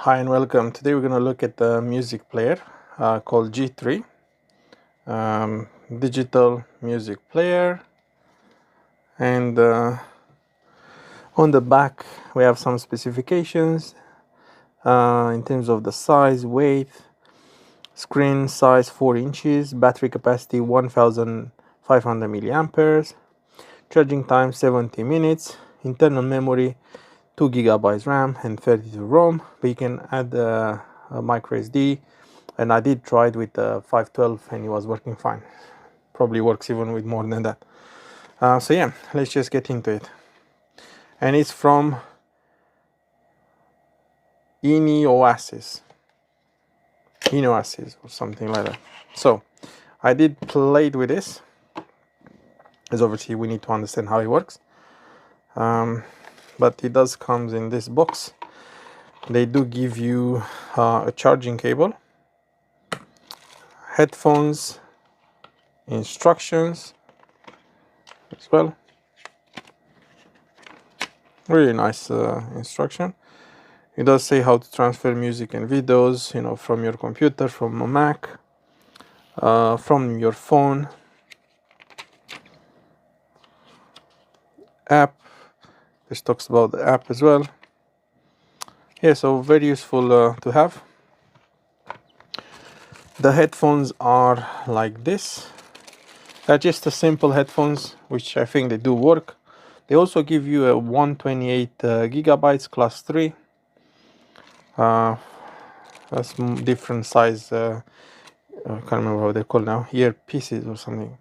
Hi and welcome. Today we're going to look at the music player called G3 digital music player, and on the back we have some specifications in terms of the size, weight, screen size 4 inches, battery capacity 1500 milliamperes, charging time 70 minutes, internal memory 2 gigabytes RAM and 32 ROM, but you can add a micro SD, and I did try it with 512 and it was working fine. Probably works even with more than that. So yeah, let's just get into it. And it's from innioasis or something like that. So I did play it with this, as obviously we need to understand how it works. But it does comes in this box. They do give you a charging cable, headphones, instructions as well. Really nice instruction. It does say how to transfer music and videos, from your computer, from a Mac, from your phone, app. This talks about the app as well. Yeah, so very useful to have. The headphones are like this. They're just a simple headphones, which I think they do work. They also give you a 128 gigabytes class 3. That's different size. I can't remember what they're called now. Earpieces or something.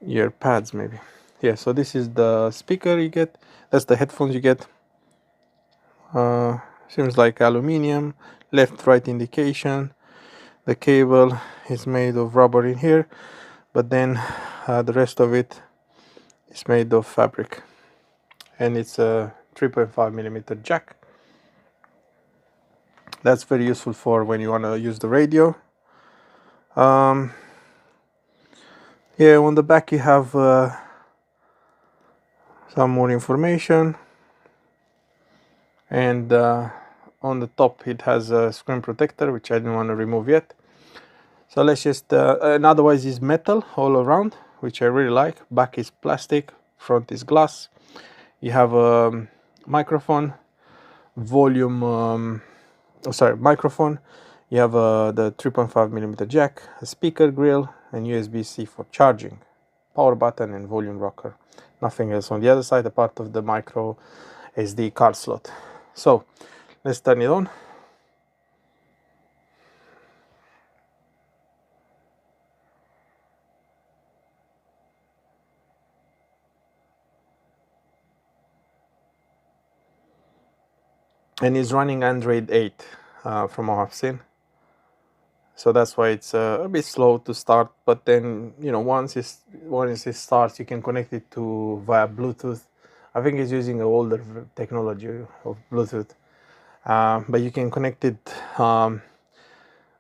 Ear pads maybe. Yeah, so this is the speaker you get. That's the headphones you get. Seems like aluminium. Left-right indication. The cable is made of rubber in here, but then the rest of it is made of fabric, and it's a 3.5 millimeter jack. That's very useful for when you want to use the radio. Yeah, on the back you have some more information, and on the top it has a screen protector, which I didn't want to remove yet. So let's just and otherwise is metal all around, which I really like. Back is plastic, front is glass. You have a microphone, microphone. You have the 3.5 millimeter jack, a speaker grill, and USB-C for charging, power button, and volume rocker. Nothing else on the other side apart of the micro SD card slot. So let's turn it on. And it's running Android 8 from what I've seen. So that's why it's a bit slow to start, but then once it starts, you can connect it to via Bluetooth. I think it's using an older technology of Bluetooth, but you can connect it on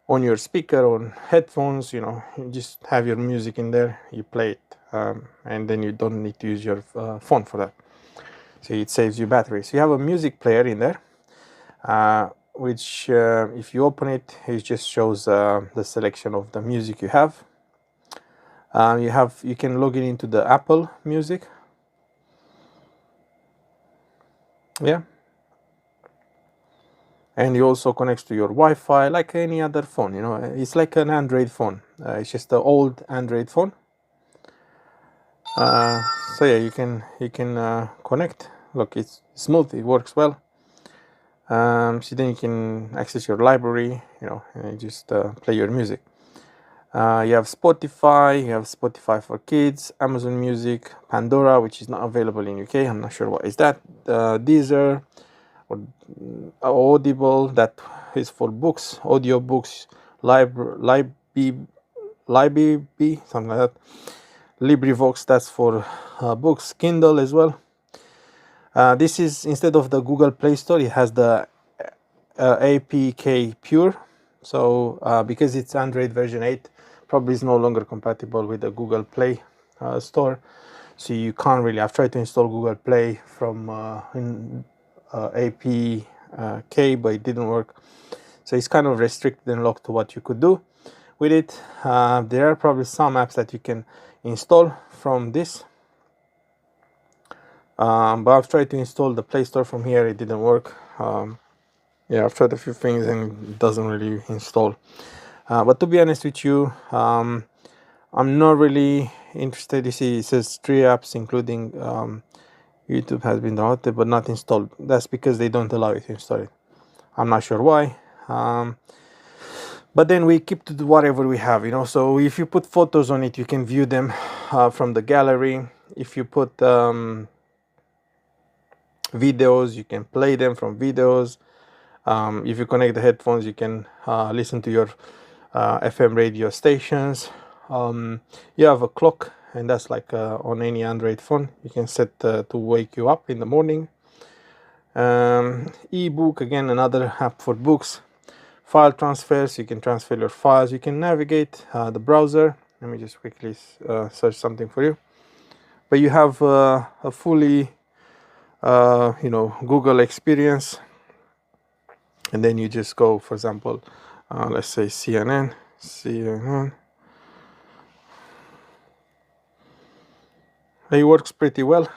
your speaker, on headphones. You just have your music in there, you play it, and then you don't need to use your phone for that. So it saves you battery. So you have a music player in there, which if you open it, it just shows the selection of the music you have. You can log in into the Apple Music. Yeah, and it also connects to your Wi-Fi like any other phone. It's like an Android phone. It's just an old Android phone. So yeah, you can connect. Look, it's smooth, it works well. So then you can access your library, and just play your music. You have Spotify for kids, Amazon Music, Pandora, which is not available in UK. I'm not sure what is that. Deezer or Audible, that is for books, audio books, Libby, something like that. LibriVox, that's for books. Kindle as well. This is, instead of the Google Play Store, it has the APK Pure. So because it's Android version 8, probably is no longer compatible with the Google Play Store. So you can't really. I've tried to install Google Play from APK, but it didn't work. So it's kind of restricted and locked to what you could do with it. There are probably some apps that you can install from this, but I've tried to install the Play Store from here. It didn't work. Yeah, I've tried a few things and it doesn't really install. But to be honest with you, I'm not really interested. You see, it says 3 apps, including YouTube has been downloaded but not installed. That's because they don't allow you to install it. I'm not sure why. But then we keep to do whatever we have, you know. So if you put photos on it, you can view them from the gallery. If you put videos, you can play them from videos. If you connect the headphones, you can listen to your FM radio stations. You have a clock, and that's like on any Android phone. You can set to wake you up in the morning. Ebook, again, another app for books. File transfers, you can transfer your files. You can navigate the browser. Let me just quickly search something for you. But you have a fully you know, Google experience. And then you just go, for example, let's say CNN. It works pretty well.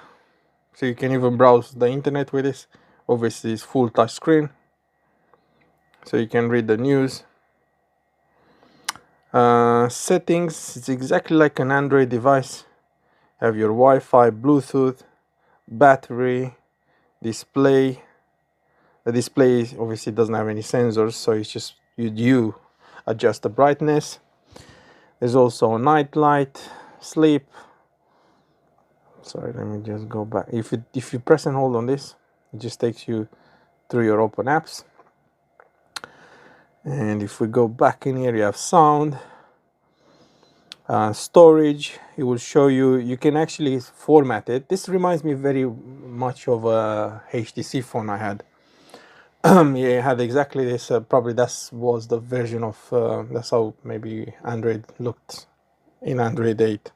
So you can even browse the internet with this. Obviously it's full touch screen, so you can read the news. Settings, it's exactly like an Android device. Have your Wi-Fi, Bluetooth, battery, display. The display obviously doesn't have any sensors, so it's just you adjust the brightness. There's also a night light, sleep. Sorry, let me just go back. If you press and hold on this, it just takes you through your open apps. And if we go back in here, you have sound, storage. It will show you, you can actually format it. This reminds me very much of a HTC phone I had. Yeah, it had exactly this. Probably that was the version of, that's how maybe Android looked in Android 8.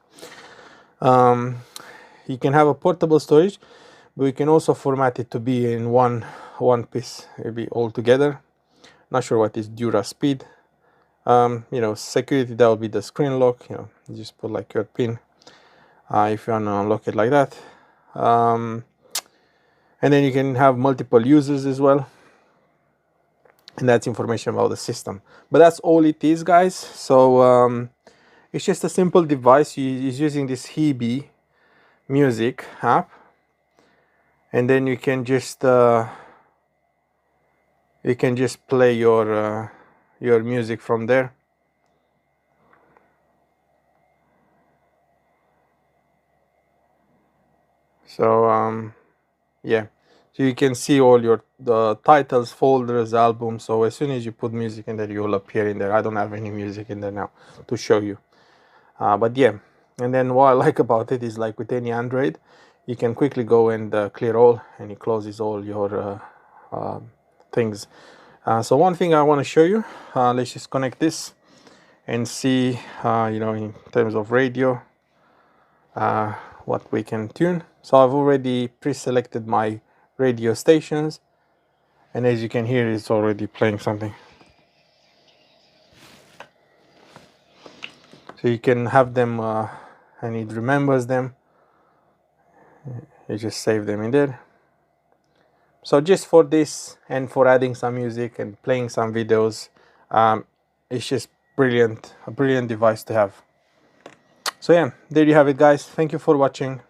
You can have a portable storage, but you can also format it to be in one piece, maybe all together. Not sure what is Dura Speed. You know, security, that will be the screen lock. You know, you just put like your pin if you want to unlock it like that. And then you can have multiple users as well, and that's information about the system. But that's all it is, guys. So it's just a simple device. It's using this Hebe music app, and then you can just play your music from there. So yeah, so you can see all the titles, folders, albums. So as soon as you put music in there, you will appear in there. I don't have any music in there now to show you, but yeah. And then what I like about it is, like with any Android, you can quickly go and clear all, and it closes all your things. So one thing I want to show you, let's just connect this and see, you know, in terms of radio, what we can tune. So I've already pre-selected my radio stations, and as you can hear, it's already playing something. So you can have them, and it remembers them. You just save them in there. So just for this and for adding some music and playing some videos, it's just brilliant, a brilliant device to have. So yeah, there you have it, guys. Thank you for watching.